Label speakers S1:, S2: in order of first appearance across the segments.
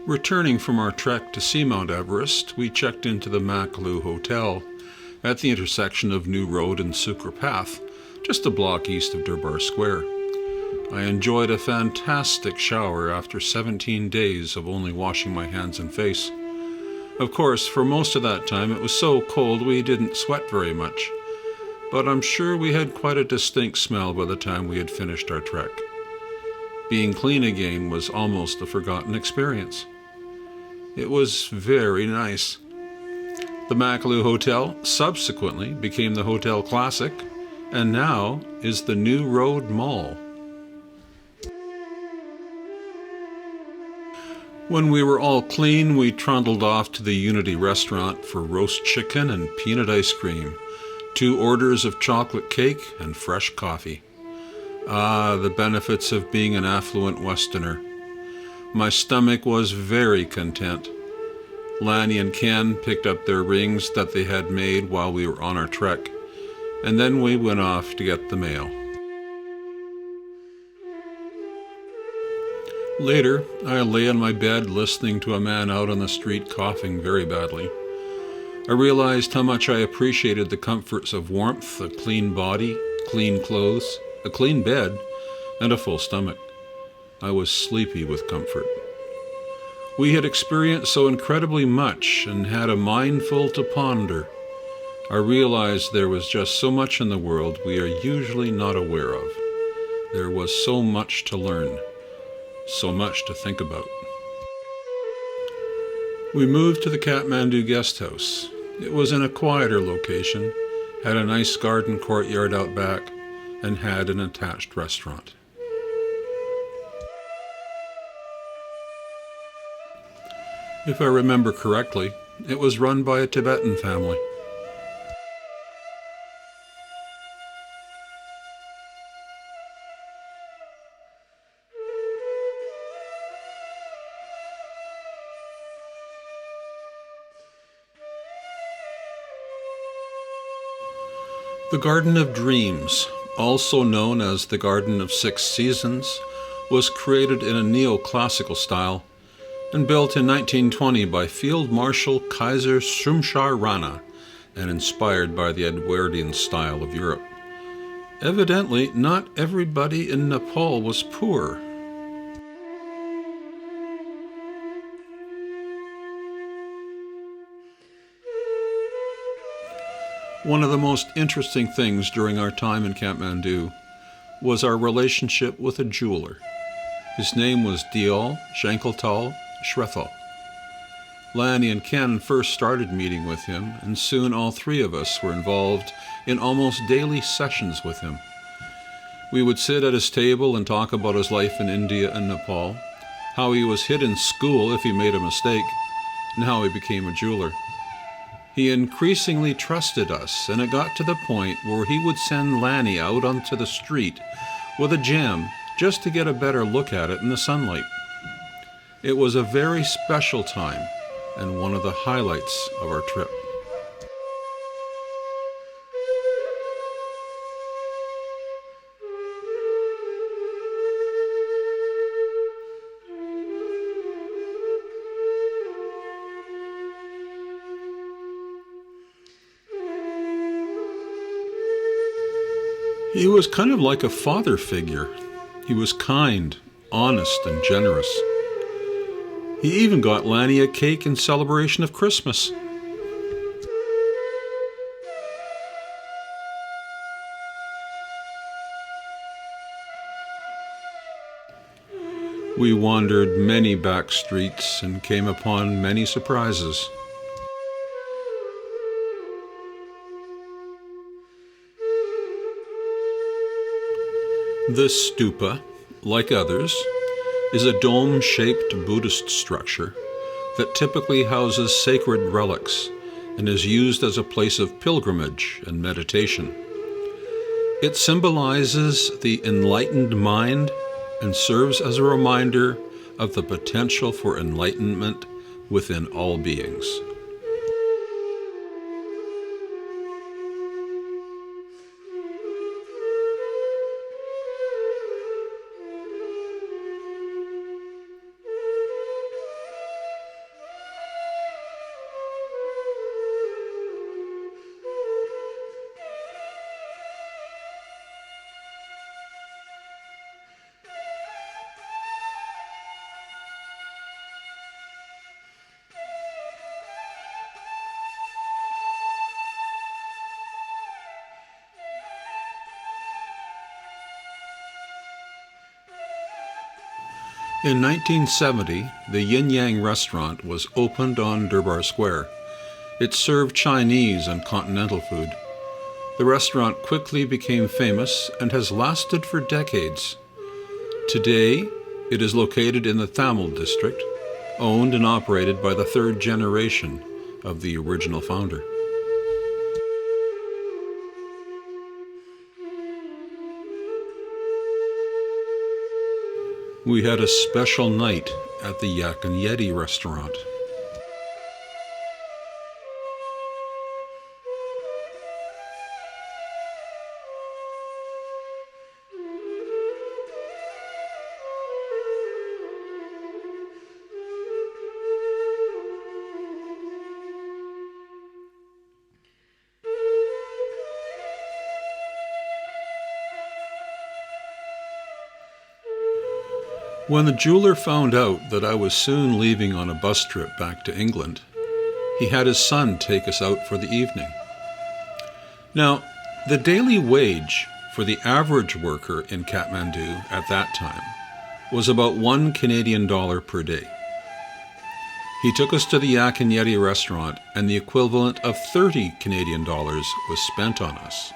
S1: Returning from our trek to see Mount Everest, we checked into the Makalu Hotel at the intersection of New Road and Sucre Path, just a block east of Durbar Square. I enjoyed a fantastic shower after 17 days of only washing my hands and face. Of course, for most of that time it was so cold we didn't sweat very much, but I'm sure we had quite a distinct smell by the time we had finished our trek. Being clean again was almost a forgotten experience. It was very nice. The Makalu Hotel subsequently became the Hotel Classic, and now is the New Road Mall. When we were all clean, we trundled off to the Unity restaurant for roast chicken and peanut ice cream, 2 orders of chocolate cake, and fresh coffee. Ah, the benefits of being an affluent Westerner. My stomach was very content. Lanny and Ken picked up their rings that they had made while we were on our trek, and then we went off to get the mail. Later, I lay on my bed listening to a man out on the street coughing very badly. I realized how much I appreciated the comforts of warmth, a clean body, clean clothes, a clean bed, and a full stomach. I was sleepy with comfort. We had experienced so incredibly much and had a mind full to ponder. I realized there was just so much in the world we are usually not aware of. There was so much to learn, so much to think about. We moved to the Kathmandu guest house. It was in a quieter location, had a nice garden courtyard out back, and had an attached restaurant. If I remember correctly, it was run by a Tibetan family. The Garden of Dreams, also known as the Garden of Six Seasons, was created in a neoclassical style and built in 1920 by Field Marshal Kaiser Shumshar Rana and inspired by the Edwardian style of Europe. Evidently, not everybody in Nepal was poor. One of the most interesting things during our time in Kathmandu was our relationship with a jeweler. His name was Diol Shankaltal Shrethal. Lanny and Ken first started meeting with him, and soon all 3 of us were involved in almost daily sessions with him. We would sit at his table and talk about his life in India and Nepal, how he was hit in school if he made a mistake, and how he became a jeweler. He increasingly trusted us, and it got to the point where he would send Lanny out onto the street with a gem just to get a better look at it in the sunlight. It was a very special time and one of the highlights of our trip. He was kind of like a father figure. He was kind, honest, and generous. He even got Lanny a cake in celebration of Christmas. We wandered many back streets and came upon many surprises. This stupa, like others, is a dome-shaped Buddhist structure that typically houses sacred relics and is used as a place of pilgrimage and meditation. It symbolizes the enlightened mind and serves as a reminder of the potential for enlightenment within all beings. In 1970, the Yin Yang restaurant was opened on Durbar Square. It served Chinese and continental food. The restaurant quickly became famous and has lasted for decades. Today, it is located in the Tamil district, owned and operated by the third generation of the original founder. We had a special night at the Yak and Yeti restaurant. When the jeweler found out that I was soon leaving on a bus trip back to England, he had his son take us out for the evening. Now, the daily wage for the average worker in Kathmandu at that time was about $1 Canadian per day. He took us to the Yak and Yeti restaurant, and the equivalent of $30 Canadian was spent on us.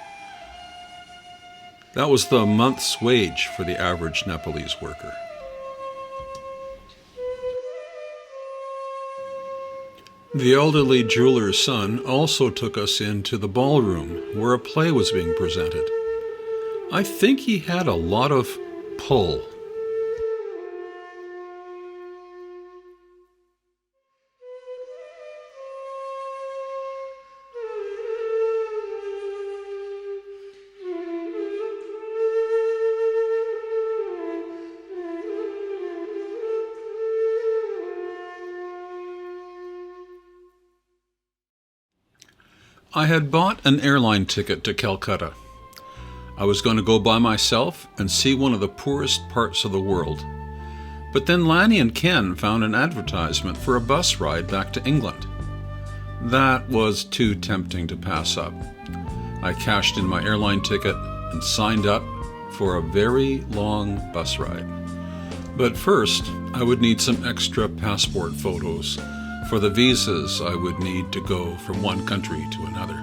S1: That was the month's wage for the average Nepalese worker. The elderly jeweler's son also took us into the ballroom where a play was being presented. I think he had a lot of pull. I had bought an airline ticket to Calcutta. I was going to go by myself and see one of the poorest parts of the world. But then Lanny and Ken found an advertisement for a bus ride back to England. That was too tempting to pass up. I cashed in my airline ticket and signed up for a very long bus ride. But first, I would need some extra passport photos for the visas I would need to go from one country to another.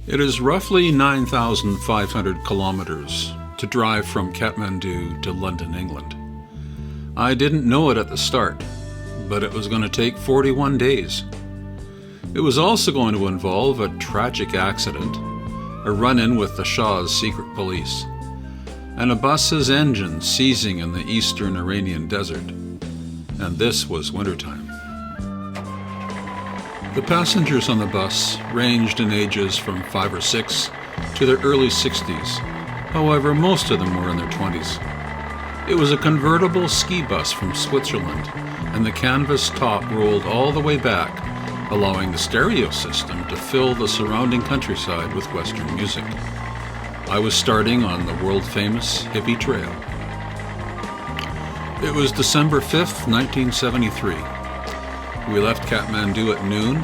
S1: It is roughly 9,500 kilometers to drive from Kathmandu to London, England. I didn't know it at the start, but it was going to take 41 days. It was also going to involve a tragic accident, a run-in with the Shah's secret police, and a bus's engine seizing in the eastern Iranian desert. And this was wintertime. The passengers on the bus ranged in ages from 5 or 6 to their early 60s. However, most of them were in their 20s. It was a convertible ski bus from Switzerland, and the canvas top rolled all the way back, allowing the stereo system to fill the surrounding countryside with Western music. I was starting on the world-famous Hippy Trail. It was December 5th, 1973. We left Kathmandu at noon,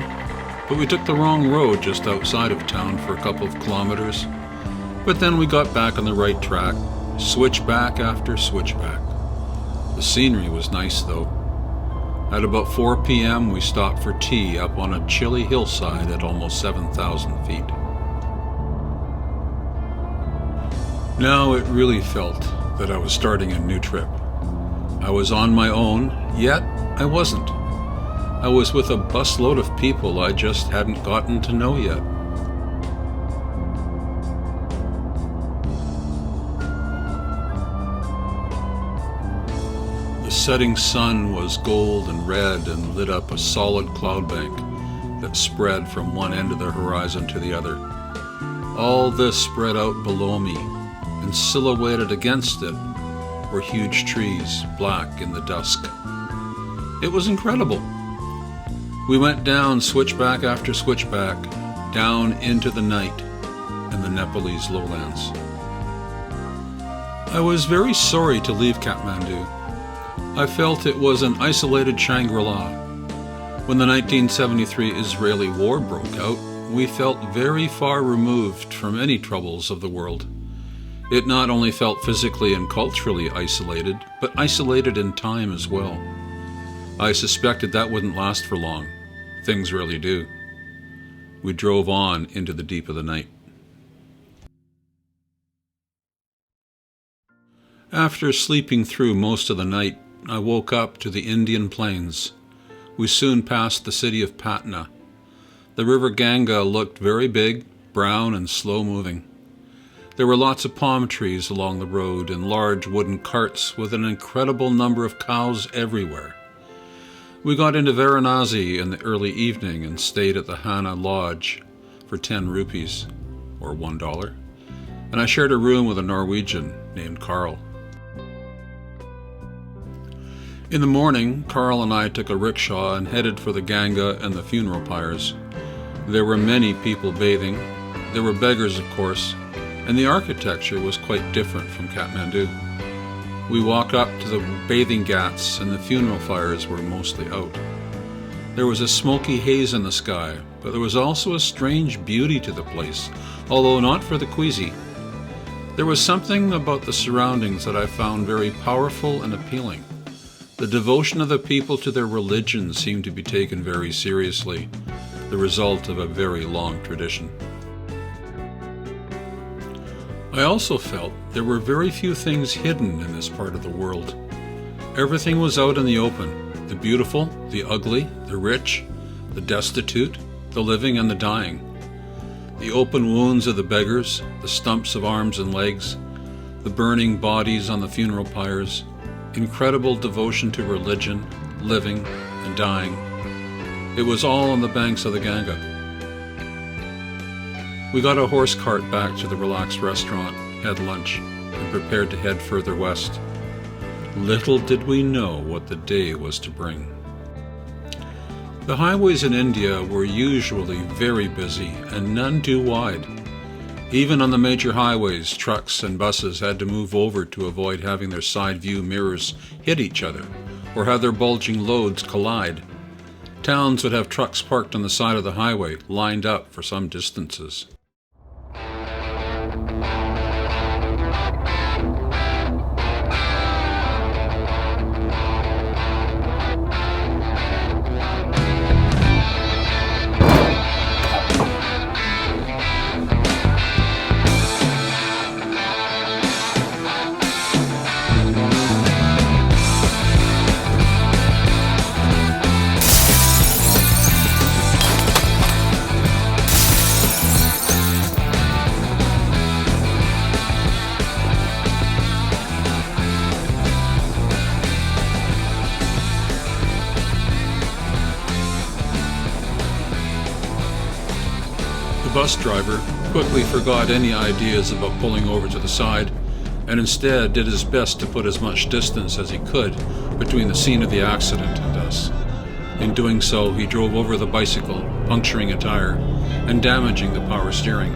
S1: but we took the wrong road just outside of town for a couple of kilometers. But then we got back on the right track, switchback after switchback. The scenery was nice though. At about 4 p.m. we stopped for tea up on a chilly hillside at almost 7,000 feet. Now it really felt that I was starting a new trip. I was on my own, yet I wasn't. I was with a busload of people I just hadn't gotten to know yet. The setting sun was gold and red and lit up a solid cloud bank that spread from one end of the horizon to the other. All this spread out below me, and silhouetted against it were huge trees, black in the dusk. It was incredible. We went down switchback after switchback, down into the night and the Nepalese lowlands. I was very sorry to leave Kathmandu. I felt it was an isolated Shangri-La. When the 1973 Israeli war broke out, we felt very far removed from any troubles of the world. It not only felt physically and culturally isolated, but isolated in time as well. I suspected that wouldn't last for long. Things rarely do. We drove on into the deep of the night. After sleeping through most of the night, I woke up to the Indian plains. We soon passed the city of Patna. The river Ganga looked very big, brown, and slow-moving. There were lots of palm trees along the road and large wooden carts with an incredible number of cows everywhere. We got into Varanasi in the early evening and stayed at the Hana Lodge for 10 rupees, or $1, and I shared a room with a Norwegian named Carl. In the morning, Carl and I took a rickshaw and headed for the Ganga and the funeral pyres. There were many people bathing. There were beggars, of course, and the architecture was quite different from Kathmandu. We walked up to the bathing ghats and the funeral fires were mostly out. There was a smoky haze in the sky, but there was also a strange beauty to the place, although not for the queasy. There was something about the surroundings that I found very powerful and appealing. The devotion of the people to their religion seemed to be taken very seriously, the result of a very long tradition. I also felt there were very few things hidden in this part of the world. Everything was out in the open, the beautiful, the ugly, the rich, the destitute, the living and the dying. The open wounds of the beggars, the stumps of arms and legs, the burning bodies on the funeral pyres, incredible devotion to religion, living and dying. It was all on the banks of the Ganga. We got a horse cart back to the relaxed restaurant, had lunch, and prepared to head further west. Little did we know what the day was to bring. The highways in India were usually very busy and none too wide. Even on the major highways, trucks and buses had to move over to avoid having their side view mirrors hit each other or have their bulging loads collide. Towns would have trucks parked on the side of the highway, lined up for some distances. The bus driver quickly forgot any ideas about pulling over to the side and instead did his best to put as much distance as he could between the scene of the accident and us. In doing so, he drove over the bicycle, puncturing a tire and damaging the power steering.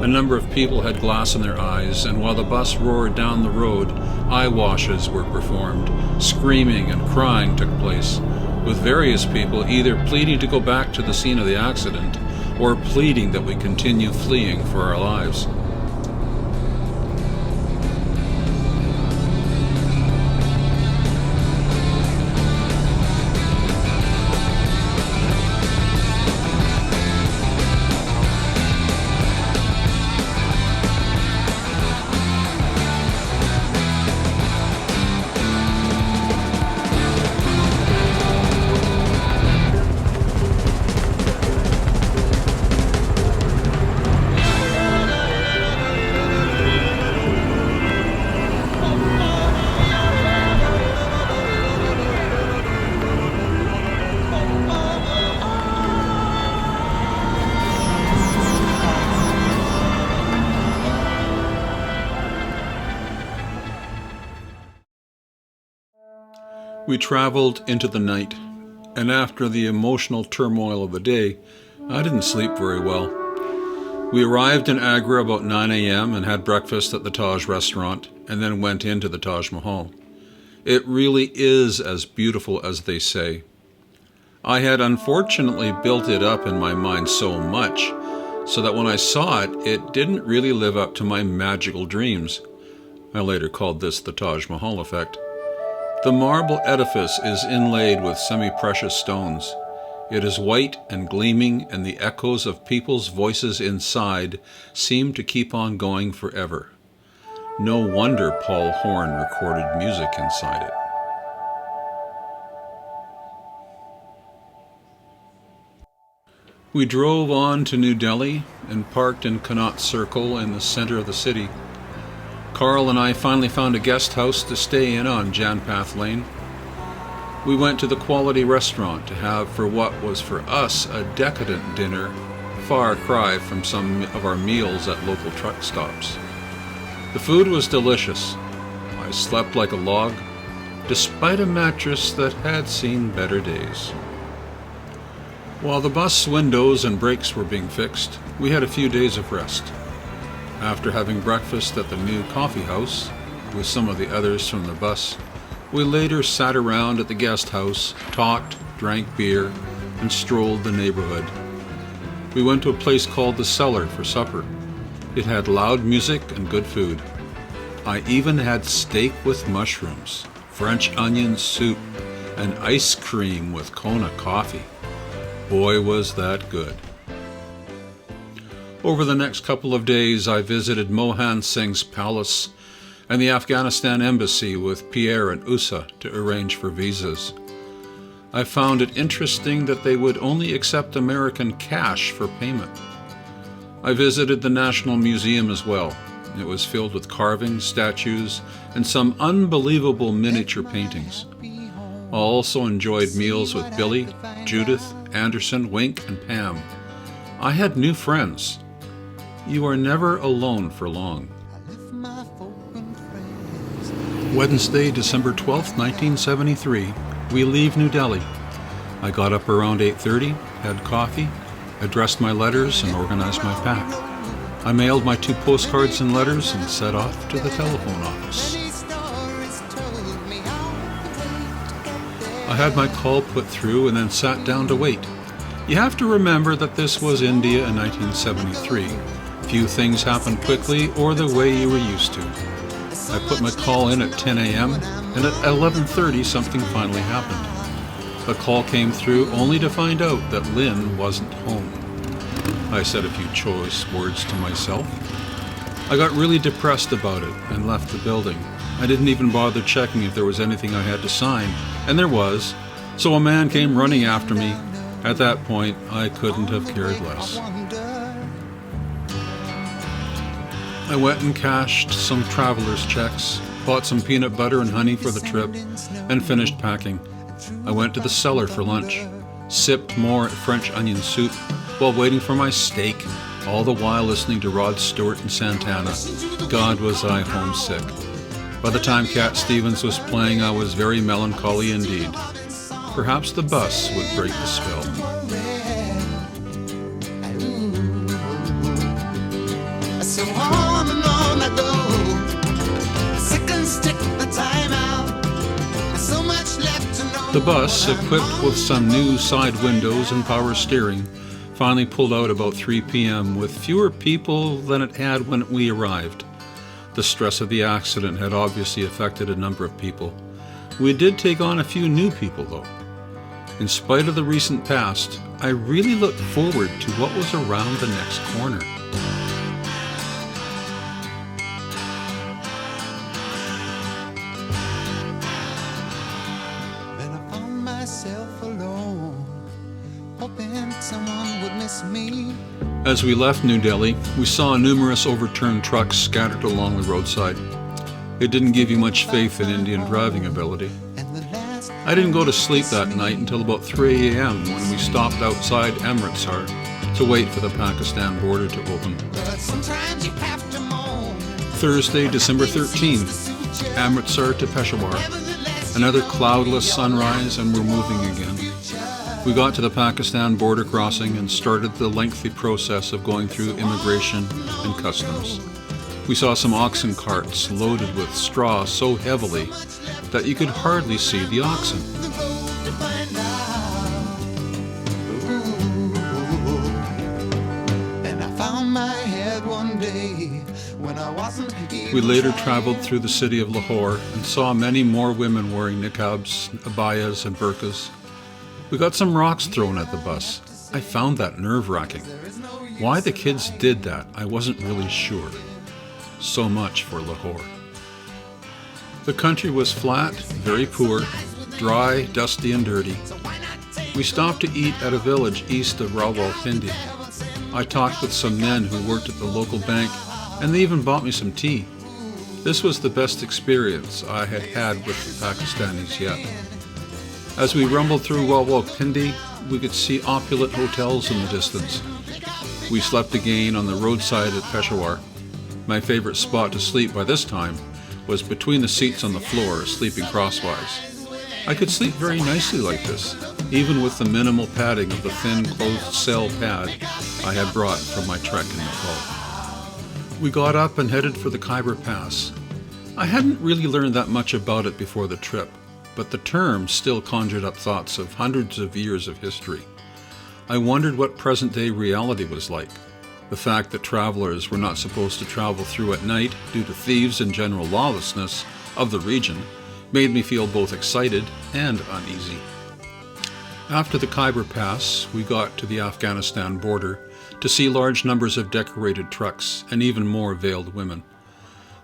S1: A number of people had glass in their eyes, and while the bus roared down the road, eye washes were performed. Screaming and crying took place, with various people either pleading to go back to the scene of the accident or pleading that we continue fleeing for our lives. We traveled into the night, and after the emotional turmoil of the day, I didn't sleep very well. We arrived in Agra about 9 a.m. and had breakfast at the Taj restaurant, and then went into the Taj Mahal. It really is as beautiful as they say. I had unfortunately built it up in my mind so much so that when I saw it, it didn't really live up to my magical dreams. I later called this the Taj Mahal effect. The marble edifice is inlaid with semi-precious stones. It is white and gleaming, and the echoes of people's voices inside seem to keep on going forever. No wonder Paul Horn recorded music inside it. We drove on to New Delhi and parked in Connaught Circle in the center of the city. Carl and I finally found a guest house to stay in on Janpath Lane. We went to the quality restaurant to have for what was for us a decadent dinner, far cry from some of our meals at local truck stops. The food was delicious. I slept like a log, despite a mattress that had seen better days. While the bus windows and brakes were being fixed, we had a few days of rest. After having breakfast at the new coffee house with some of the others from the bus, we later sat around at the guest house, talked, drank beer, and strolled the neighborhood. We went to a place called The Cellar for supper. It had loud music and good food. I even had steak with mushrooms, French onion soup, and ice cream with Kona coffee. Boy, was that good. Over the next couple of days, I visited Mohan Singh's palace and the Afghanistan embassy with Pierre and Usa to arrange for visas. I found it interesting that they would only accept American cash for payment. I visited the National Museum as well. It was filled with carvings, statues, and some unbelievable miniature paintings. I also enjoyed meals with Billy, Judith, Anderson, Wink, and Pam. I had new friends. You are never alone for long. Wednesday, December 12th, 1973, we leave New Delhi. I got up around 8:30, had coffee, addressed my letters, and organized my pack. I mailed my 2 postcards and letters and set off to the telephone office. I had my call put through and then sat down to wait. You have to remember that this was India in 1973. Few things happen quickly or the way you were used to. I put my call in at 10 a.m. and at 11:30 something finally happened. A call came through only to find out that Lynn wasn't home. I said a few choice words to myself. I got really depressed about it and left the building. I didn't even bother checking if there was anything I had to sign, and there was, so a man came running after me. At that point, I couldn't have cared less. I went and cashed some traveler's checks, bought some peanut butter and honey for the trip, and finished packing. I went to the cellar for lunch, sipped more French onion soup while waiting for my steak, all the while listening to Rod Stewart and Santana. God, was I homesick. By the time Cat Stevens was playing, I was very melancholy indeed. Perhaps the bus would break the spell. The bus, equipped with some new side windows and power steering, finally pulled out about 3 p.m. with fewer people than it had when we arrived. The stress of the accident had obviously affected a number of people. We did take on a few new people, though. In spite of the recent past, I really looked forward to what was around the next corner.
S2: Then I found myself alone, hoping someone would miss me.
S1: As we left New Delhi, we saw numerous overturned trucks scattered along the roadside. It didn't give you much faith in Indian driving ability. I didn't go to sleep that night until about 3 a.m. when we stopped outside Amritsar to wait for the Pakistan border to open. Thursday, December 13th, Amritsar to Peshawar. Another cloudless sunrise and we're moving again. We got to the Pakistan border crossing and started the lengthy process of going through immigration and customs. We saw some oxen carts loaded with straw so heavily that you could hardly see the oxen.
S2: when I wasn't
S1: We
S2: even
S1: later
S2: trying.
S1: traveled through the city of Lahore and saw many more women wearing niqabs, abayas, and burqas. We got some rocks thrown at the bus. I found that nerve-wracking. Why the kids did that, I wasn't really sure. So much for Lahore. The country was flat, very poor, dry, dusty, and dirty. We stopped to eat at a village east of Rawalpindi. I talked with some men who worked at the local bank, and they even bought me some tea. This was the best experience I had had with the Pakistanis yet. As we rumbled through Rawalpindi, we could see opulent hotels in the distance. We slept again on the roadside at Peshawar. My favorite spot to sleep by this time was between the seats on the floor, sleeping crosswise. I could sleep very nicely like this, even with the minimal padding of the thin closed cell pad I had brought from my trek in Nepal. We got up and headed for the Khyber Pass. I hadn't really learned that much about it before the trip, but the term still conjured up thoughts of hundreds of years of history. I wondered what present-day reality was like. The fact that travelers were not supposed to travel through at night due to thieves and general lawlessness of the region made me feel both excited and uneasy. After the Khyber Pass, we got to the Afghanistan border to see large numbers of decorated trucks and even more veiled women.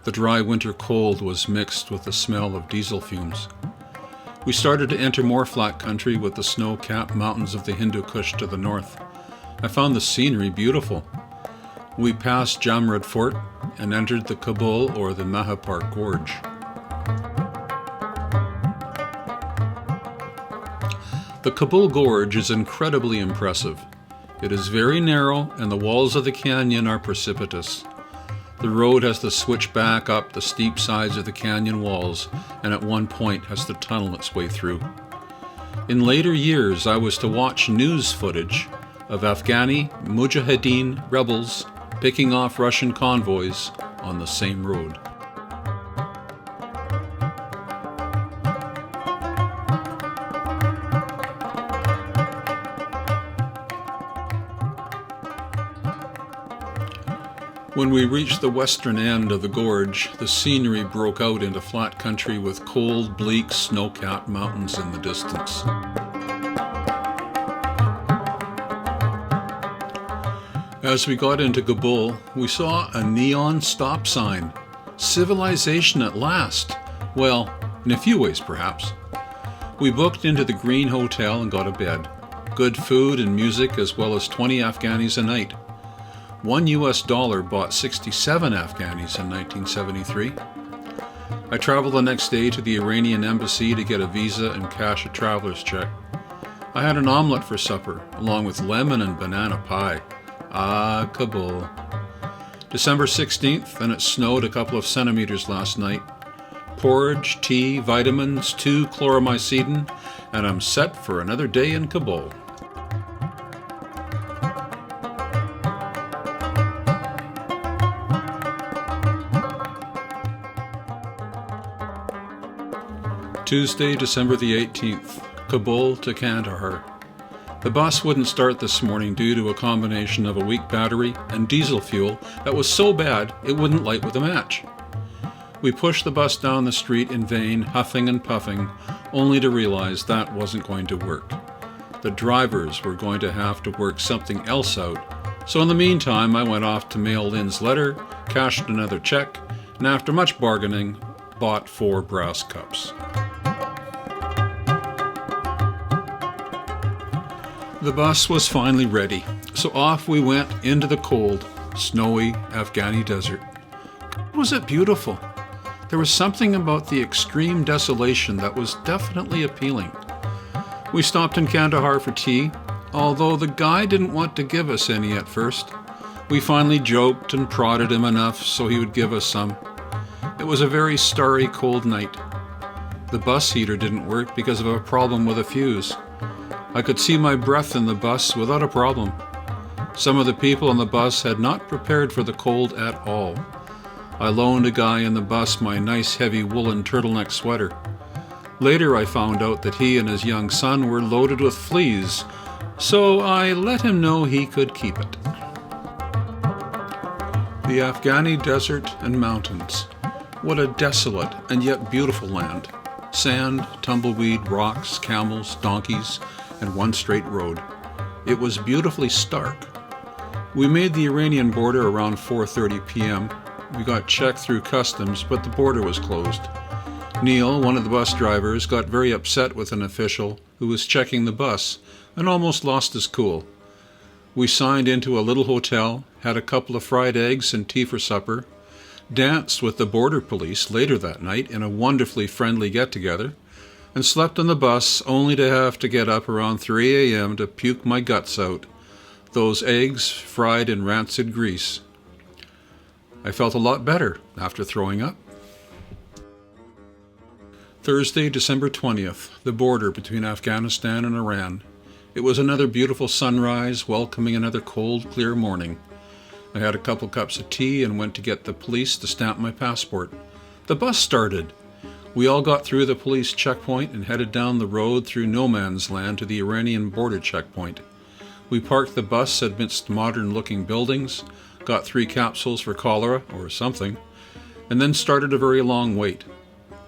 S1: The dry winter cold was mixed with the smell of diesel fumes. We started to enter more flat country with the snow-capped mountains of the Hindu Kush to the north. I found the scenery beautiful. We passed Jamrud Fort and entered the Kabul or the Mashhad Gorge. The Kabul Gorge is incredibly impressive. It is very narrow and the walls of the canyon are precipitous. The road has to switch back up the steep sides of the canyon walls and at one point has to tunnel its way through. In later years, I was to watch news footage of Afghani Mujahideen rebels picking off Russian convoys on the same road. When we reached the western end of the gorge, the scenery broke out into flat country with cold, bleak, snow-capped mountains in the distance. As we got into Kabul, we saw a neon stop sign. Civilization at last. Well, in a few ways perhaps. We booked into the Green Hotel and got a bed. Good food and music as well as 20 Afghanis a night. $1 bought 67 Afghanis in 1973. I traveled the next day to the Iranian embassy to get a visa and cash a traveler's check. I had an omelet for supper, along with lemon and banana pie. Ah, Kabul. December 16th, and it snowed a couple of centimeters last night. Porridge, tea, vitamins, 2 chloromycin, and I'm set for another day in Kabul. Tuesday, December the 18th, Kabul to Kandahar. The bus wouldn't start this morning due to a combination of a weak battery and diesel fuel that was so bad it wouldn't light with a match. We pushed the bus down the street in vain, huffing and puffing, only to realize that wasn't going to work. The drivers were going to have to work something else out, so in the meantime I went off to mail Lynn's letter, cashed another check, and after much bargaining, bought 4 brass cups. The bus was finally ready, so off we went into the cold, snowy Afghani desert. Was it beautiful? There was something about the extreme desolation that was definitely appealing. We stopped in Kandahar for tea, although the guy didn't want to give us any at first. We finally joked and prodded him enough so he would give us some. It was a very starry, cold night. The bus heater didn't work because of a problem with a fuse. I could see my breath in the bus without a problem. Some of the people on the bus had not prepared for the cold at all. I loaned a guy in the bus my nice heavy woolen turtleneck sweater. Later I found out that he and his young son were loaded with fleas, so I let him know he could keep it. The Afghani desert and mountains. What a desolate and yet beautiful land. Sand, tumbleweed, rocks, camels, donkeys, and one straight road. It was beautifully stark. We made the Iranian border around 4:30 p.m. We got checked through customs, but the border was closed. Neil, one of the bus drivers, got very upset with an official who was checking the bus and almost lost his cool. We signed into a little hotel, had a couple of fried eggs and tea for supper, danced with the border police later that night in a wonderfully friendly get-together, and slept on the bus only to have to get up around 3 a.m. to puke my guts out. Those eggs fried in rancid grease. I felt a lot better after throwing up. Thursday, December 20th, the border between Afghanistan and Iran. It was another beautiful sunrise, welcoming another cold, clear morning. I had a couple cups of tea and went to get the police to stamp my passport. The bus started. We all got through the police checkpoint and headed down the road through no man's land to the Iranian border checkpoint. We parked the bus amidst modern-looking buildings, got 3 capsules for cholera or something, and then started a very long wait.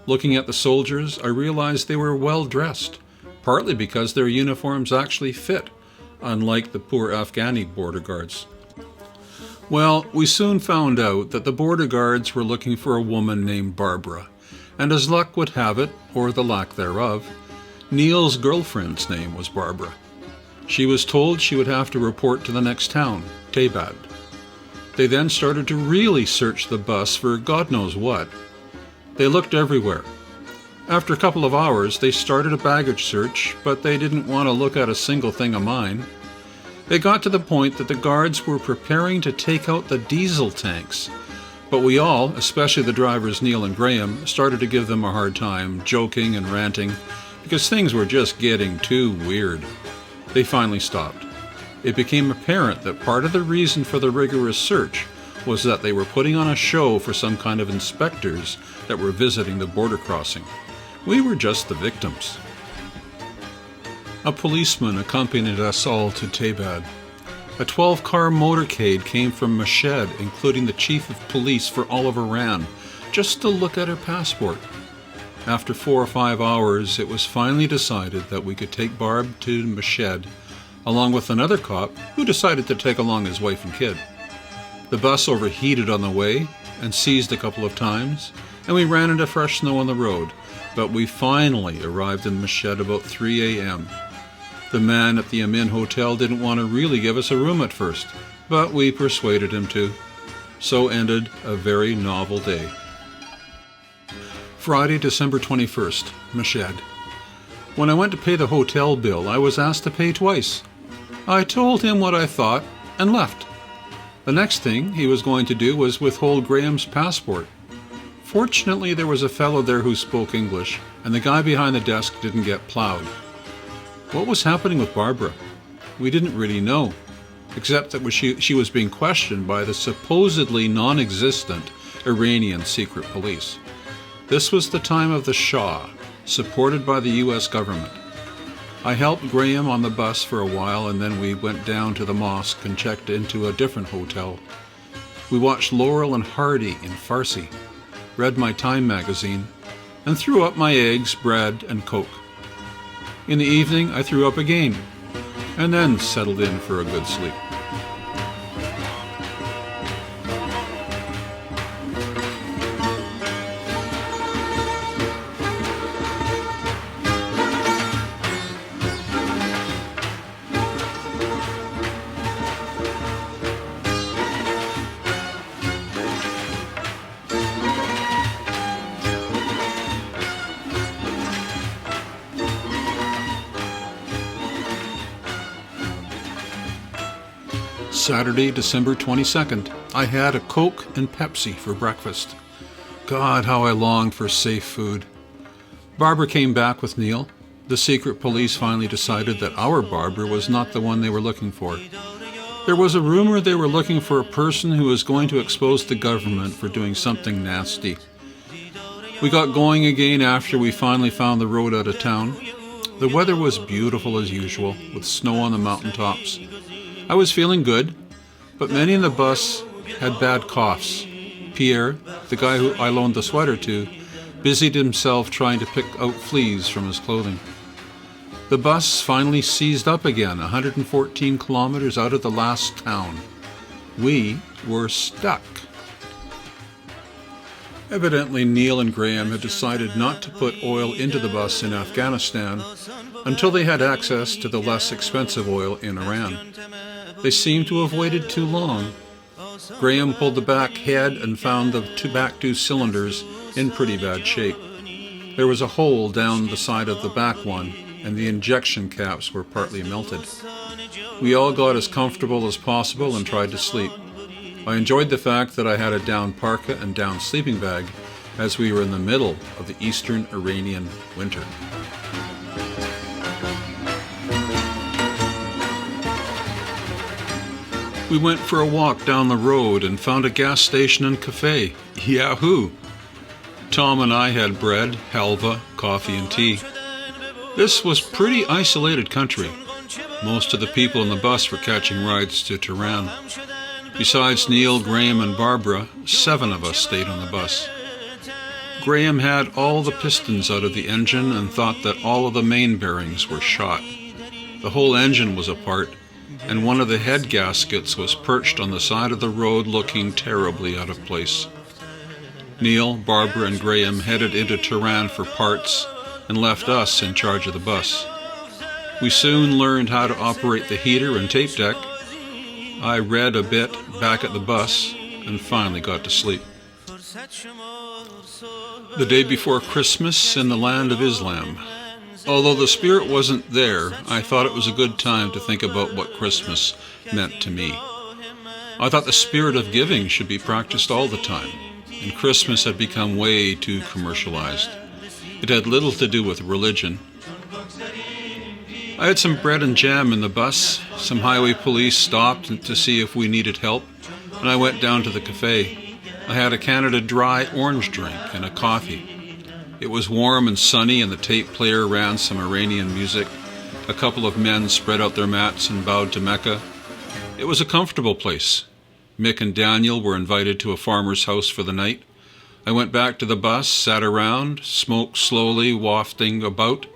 S1: Looking at the soldiers, I realized they were well dressed, partly because their uniforms actually fit, unlike the poor Afghani border guards. Well, we soon found out that the border guards were looking for a woman named Barbara, and as luck would have it, or the lack thereof, Neil's girlfriend's name was Barbara. She was told she would have to report to the next town, Tehran. They then started to really search the bus for God knows what. They looked everywhere. After a couple of hours, they started a baggage search, but they didn't want to look at a single thing of mine. They got to the point that the guards were preparing to take out the diesel tanks, but we all, especially the drivers Neil and Graham, started to give them a hard time, joking and ranting, because things were just getting too weird. They finally stopped. It became apparent that part of the reason for the rigorous search was that they were putting on a show for some kind of inspectors that were visiting the border crossing. We were just the victims. A policeman accompanied us all to Tehran. A 12-car motorcade came from Mashhad, including the chief of police for all of Iran, just to look at her passport. After 4 or 5 hours, it was finally decided that we could take Barb to Mashhad, along with another cop who decided to take along his wife and kid. The bus overheated on the way and seized a couple of times, and we ran into fresh snow on the road, but we finally arrived in Mashhad about 3 a.m. The man at the Amin Hotel didn't want to really give us a room at first, but we persuaded him to. So ended a very novel day. Friday, December 21st, Mashhad. When I went to pay the hotel bill, I was asked to pay twice. I told him what I thought and left. The next thing he was going to do was withhold Graham's passport. Fortunately, there was a fellow there who spoke English, and the guy behind the desk didn't get plowed. What was happening with Barbara? We didn't really know, except that she was being questioned by the supposedly non-existent Iranian secret police. This was the time of the Shah, supported by the U.S. government. I helped Graham on the bus for a while, and then we went down to the mosque and checked into a different hotel. We watched Laurel and Hardy in Farsi, read my Time magazine, and threw up my eggs, bread, and Coke. In the evening, I threw up again, and then settled in for a good sleep. Saturday, December 22nd, I had a Coke and Pepsi for breakfast. God, how I longed for safe food. Barbara came back with Neil. The secret police finally decided that our Barbara was not the one they were looking for. There was a rumor they were looking for a person who was going to expose the government for doing something nasty. We got going again after we finally found the road out of town. The weather was beautiful as usual, with snow on the mountaintops. I was feeling good, but many in the bus had bad coughs. Pierre, the guy who I loaned the sweater to, busied himself trying to pick out fleas from his clothing. The bus finally seized up again, 114 kilometers out of the last town. We were stuck. Evidently, Neil and Graham had decided not to put oil into the bus in Afghanistan until they had access to the less expensive oil in Iran. They seemed to have waited too long. Graham pulled the back head and found the back two cylinders in pretty bad shape. There was a hole down the side of the back one, and the injection caps were partly melted. We all got as comfortable as possible and tried to sleep. I enjoyed the fact that I had a down parka and down sleeping bag, as we were in the middle of the eastern Iranian winter. We went for a walk down the road and found a gas station and cafe. Yahoo! Tom and I had bread, halva, coffee, and tea. This was pretty isolated country. Most of the people in the bus were catching rides to Tehran. Besides Neil, Graham, and Barbara, 7 of us stayed on the bus. Graham had all the pistons out of the engine and thought that all of the main bearings were shot. The whole engine was apart, and one of the head gaskets was perched on the side of the road looking terribly out of place. Neil, Barbara, and Graham headed into Tehran for parts and left us in charge of the bus. We soon learned how to operate the heater and tape deck. I read a bit back at the bus and finally got to sleep. The day before Christmas in the land of Islam. Although the spirit wasn't there, I thought it was a good time to think about what Christmas meant to me. I thought the spirit of giving should be practiced all the time, and Christmas had become way too commercialized. It had little to do with religion. I had some bread and jam in the bus. Some highway police stopped to see if we needed help, and I went down to the cafe. I had a Canada Dry orange drink and a coffee. It was warm and sunny, and the tape player ran some Iranian music. A couple of men spread out their mats and bowed to Mecca. It was a comfortable place. Mick and Daniel were invited to a farmer's house for the night. I went back to the bus, sat around, smoke slowly wafting about,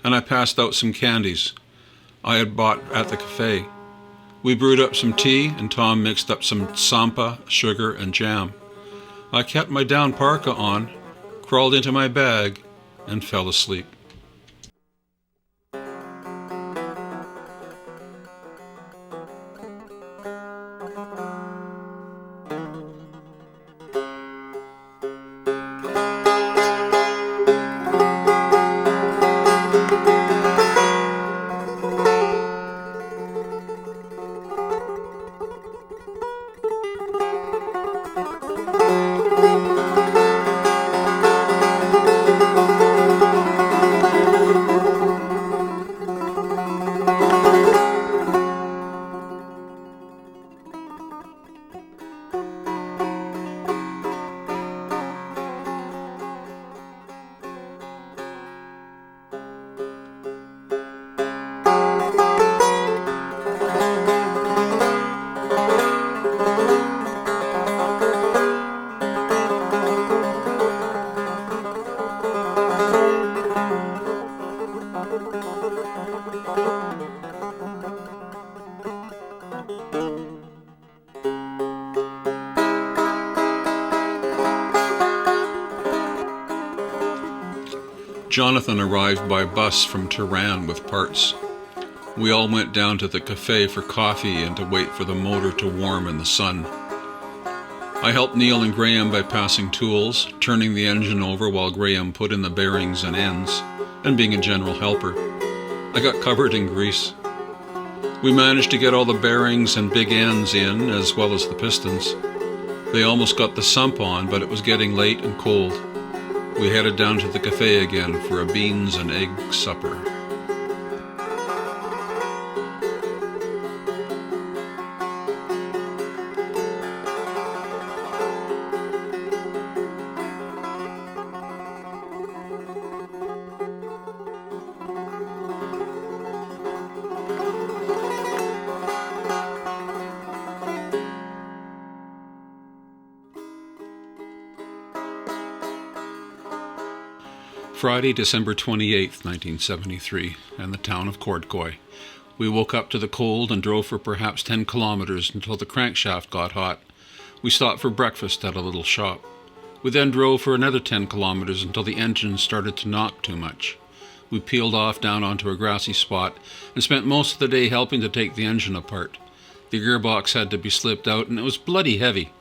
S1: and I passed out some candies I had bought at the cafe. We brewed up some tea, and Tom mixed up some sampa, sugar, and jam. I kept my down parka on, crawled into my bag, and fell asleep. Jonathan arrived by bus from Tehran with parts. We all went down to the cafe for coffee and to wait for the motor to warm in the sun. I helped Neil and Graham by passing tools, turning the engine over while Graham put in the bearings and ends, and being a general helper. I got covered in grease. We managed to get all the bearings and big ends in, as well as the pistons. They almost got the sump on, but it was getting late and cold. We headed down to the cafe again for a beans and egg supper. Friday, December 28th, 1973, and the town of Kordkoy. We woke up to the cold and drove for perhaps 10 kilometers until the crankshaft got hot. We stopped for breakfast at a little shop. We then drove for another 10 kilometers until the engine started to knock too much. We peeled off down onto a grassy spot and spent most of the day helping to take the engine apart. The gearbox had to be slipped out and it was bloody heavy.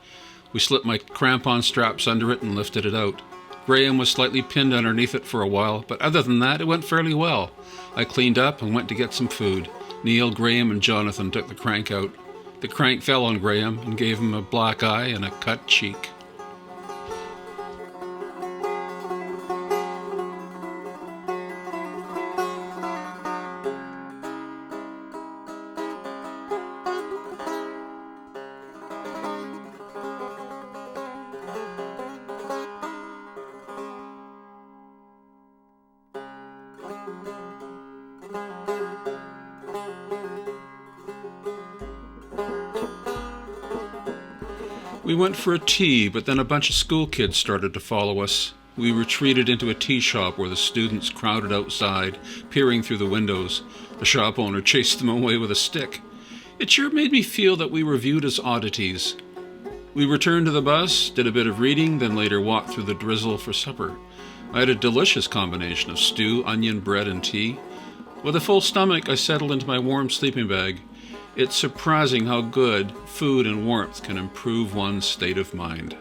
S1: We slipped my crampon straps under it and lifted it out. Graham was slightly pinned underneath it for a while, but other than that, it went fairly well. I cleaned up and went to get some food. Neil, Graham, and Jonathan took the crank out. The crank fell on Graham and gave him a black eye and a cut cheek. We went for a tea, but then a bunch of school kids started to follow us. We retreated into a tea shop where the students crowded outside, peering through the windows. The shop owner chased them away with a stick. It sure made me feel that we were viewed as oddities. We returned to the bus, did a bit of reading, then later walked through the drizzle for supper. I had a delicious combination of stew, onion, bread, and tea. With a full stomach, I settled into my warm sleeping bag. It's surprising how good food and warmth can improve one's state of mind.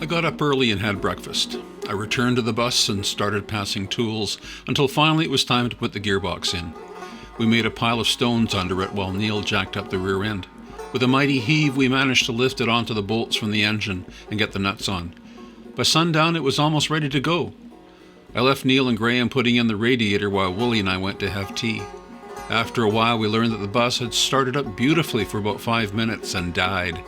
S1: I got up early and had breakfast. I returned to the bus and started passing tools until finally it was time to put the gearbox in. We made a pile of stones under it while Neil jacked up the rear end. With a mighty heave, we managed to lift it onto the bolts from the engine and get the nuts on. By sundown, it was almost ready to go. I left Neil and Graham putting in the radiator while Willie and I went to have tea. After a while, we learned that the bus had started up beautifully for about 5 minutes and died.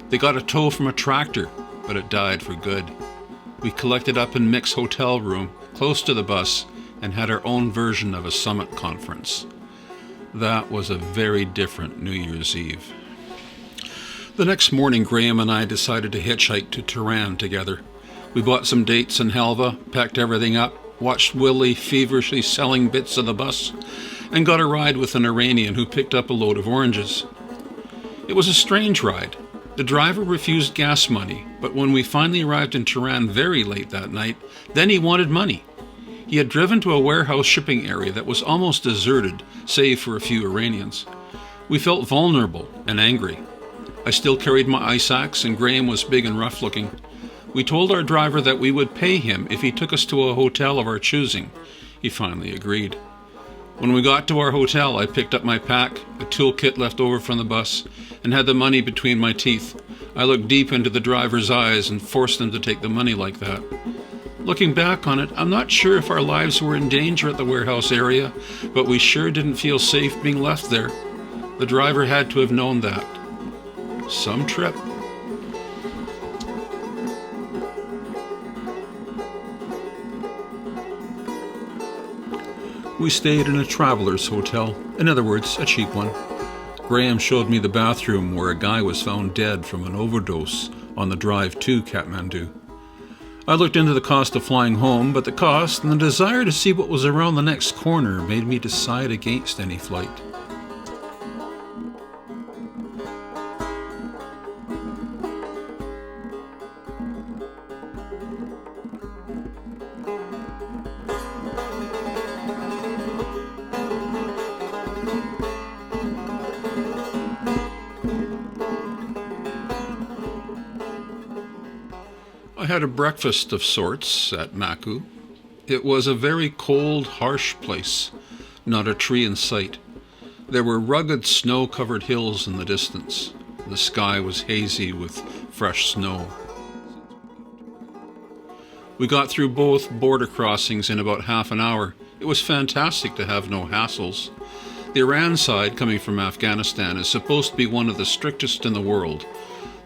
S1: They got a tow from a tractor, but it died for good. We collected up in Mick's hotel room, close to the bus, and had our own version of a summit conference. That was a very different New Year's Eve. The next morning, Graham and I decided to hitchhike to Tehran together. We bought some dates and halva, packed everything up, watched Willie feverishly selling bits of the bus, and got a ride with an Iranian who picked up a load of oranges. It was a strange ride. The driver refused gas money, but when we finally arrived in Tehran very late that night, then he wanted money. He had driven to a warehouse shipping area that was almost deserted, save for a few Iranians. We felt vulnerable and angry. I still carried my ice axe, and Graham was big and rough-looking. We told our driver that we would pay him if he took us to a hotel of our choosing. He finally agreed. When we got to our hotel, I picked up my pack, a toolkit left over from the bus, and had the money between my teeth. I looked deep into the driver's eyes and forced him to take the money like that. Looking back on it, I'm not sure if our lives were in danger at the warehouse area, but we sure didn't feel safe being left there. The driver had to have known that. Some trip. We stayed in a traveler's hotel, in other words, a cheap one. Graham showed me the bathroom where a guy was found dead from an overdose on the drive to Kathmandu. I looked into the cost of flying home, but the cost and the desire to see what was around the next corner made me decide against any flight. I had a breakfast of sorts at Maku. It was a very cold, harsh place, not a tree in sight. There were rugged, snow-covered hills in the distance. The sky was hazy with fresh snow. We got through both border crossings in about half an hour. It was fantastic to have no hassles. The Iran side, coming from Afghanistan, is supposed to be one of the strictest in the world.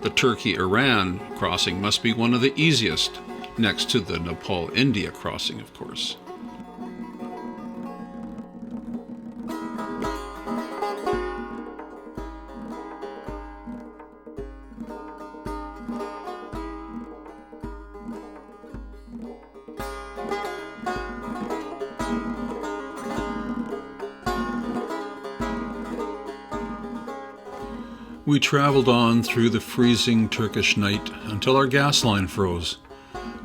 S1: The Turkey-Iran crossing must be one of the easiest, next to the Nepal-India crossing, of course. We traveled on through the freezing Turkish night until our gas line froze.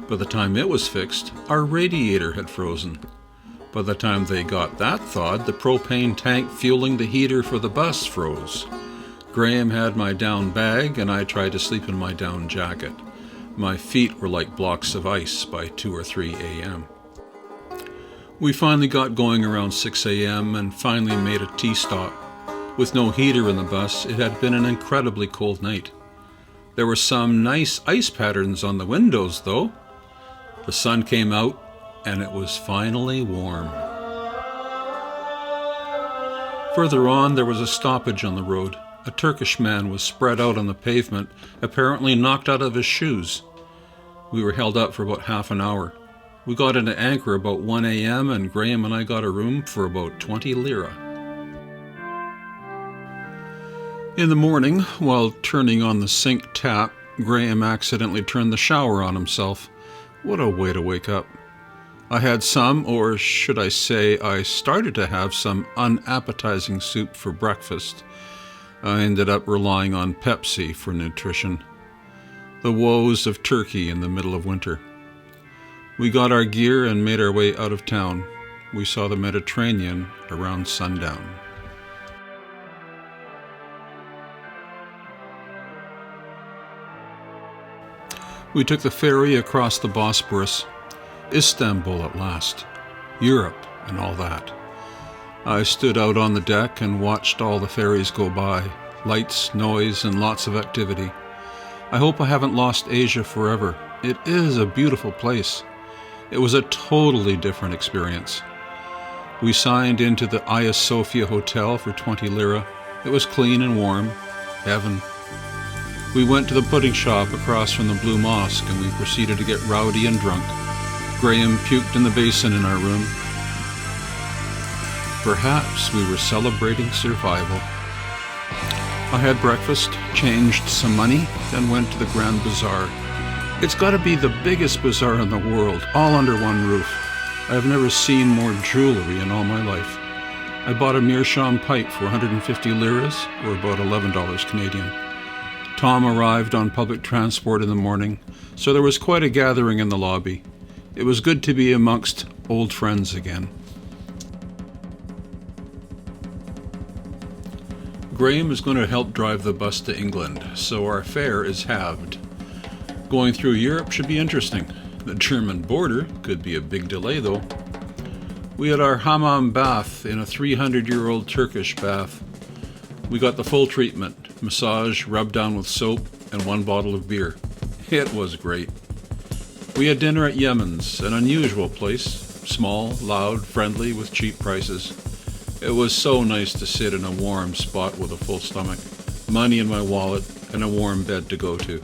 S1: By the time it was fixed, our radiator had frozen. By the time they got that thawed, the propane tank fueling the heater for the bus froze. Graham had my down bag, and I tried to sleep in my down jacket. My feet were like blocks of ice by 2 or 3 a.m. We finally got going around 6 a.m. and finally made a tea stop. With no heater in the bus, it had been an incredibly cold night. There were some nice ice patterns on the windows, though. The sun came out, and it was finally warm. Further on, there was a stoppage on the road. A Turkish man was spread out on the pavement, apparently knocked out of his shoes. We were held up for about half an hour. We got into anchor about 1 a.m., and Graham and I got a room for about 20 lira. In the morning, while turning on the sink tap, Graham accidentally turned the shower on himself. What a way to wake up. I had some, or should I say, I started to have some unappetizing soup for breakfast. I ended up relying on Pepsi for nutrition. The woes of Turkey in the middle of winter. We got our gear and made our way out of town. We saw the Mediterranean around sundown. We took the ferry across the Bosporus. Istanbul at last. Europe and all that. I stood out on the deck and watched all the ferries go by. Lights, noise, and lots of activity. I hope I haven't lost Asia forever. It is a beautiful place. It was a totally different experience. We signed into the Hagia Sophia Hotel for 20 lira. It was clean and warm. Heaven. We went to the pudding shop across from the Blue Mosque, and we proceeded to get rowdy and drunk. Graham puked in the basin in our room. Perhaps we were celebrating survival. I had breakfast, changed some money, then went to the Grand Bazaar. It's got to be the biggest bazaar in the world, all under one roof. I have never seen more jewelry in all my life. I bought a meerschaum pipe for 150 liras, or about $11 Canadian. Tom arrived on public transport in the morning, so there was quite a gathering in the lobby. It was good to be amongst old friends again. Graham is going to help drive the bus to England, so our fare is halved. Going through Europe should be interesting. The German border could be a big delay, though. We had our hammam bath in a 300-year-old Turkish bath. We got the full treatment. Massage, rubbed down with soap, and 1 bottle of beer. It was great. We had dinner at Yemen's, an unusual place, small, loud, friendly, with cheap prices. It was so nice to sit in a warm spot with a full stomach, money in my wallet, and a warm bed to go to.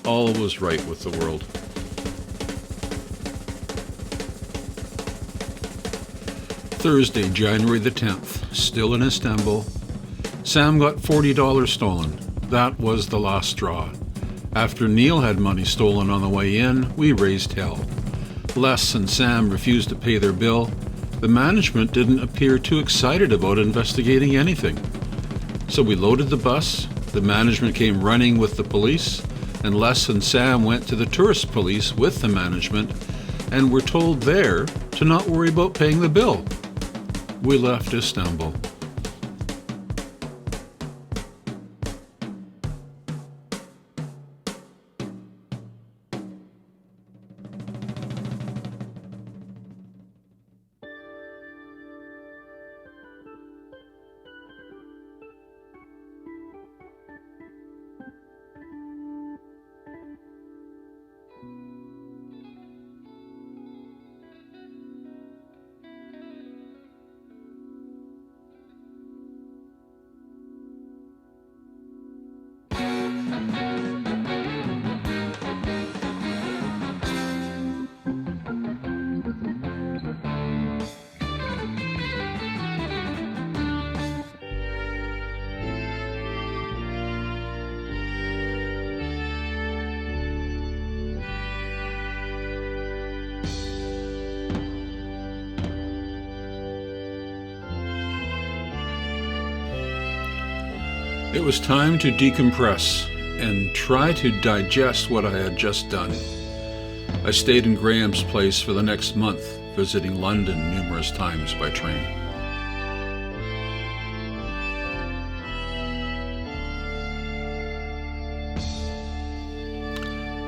S1: All was right with the world. Thursday, January the 10th, still in Istanbul. Sam got $40 stolen. That was the last straw. After Neil had money stolen on the way in, we raised hell. Les and Sam refused to pay their bill. The management didn't appear too excited about investigating anything. So we loaded the bus, the management came running with the police, and Les and Sam went to the tourist police with the management and were told there to not worry about paying the bill. We left Istanbul. It was time to decompress and try to digest what I had just done. I stayed in Graham's place for the next month, visiting London numerous times by train.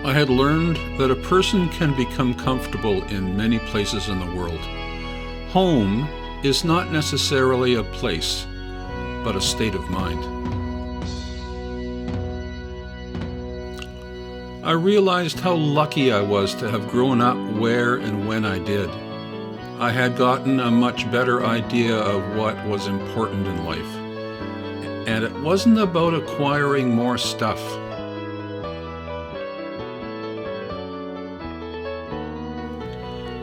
S1: I had learned that a person can become comfortable in many places in the world. Home is not necessarily a place, but a state of mind. I realized how lucky I was to have grown up where and when I did. I had gotten a much better idea of what was important in life, and it wasn't about acquiring more stuff.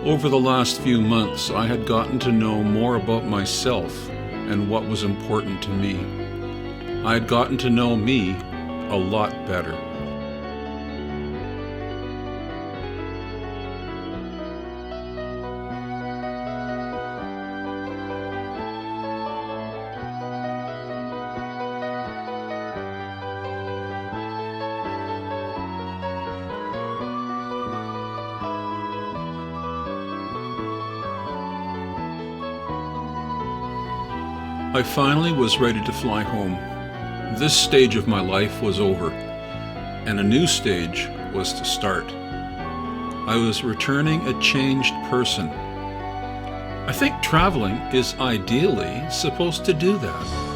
S1: Over the last few months, I had gotten to know more about myself and what was important to me. I had gotten to know me a lot better. I finally was ready to fly home. This stage of my life was over, and a new stage was to start. I was returning a changed person. I think traveling is ideally supposed to do that.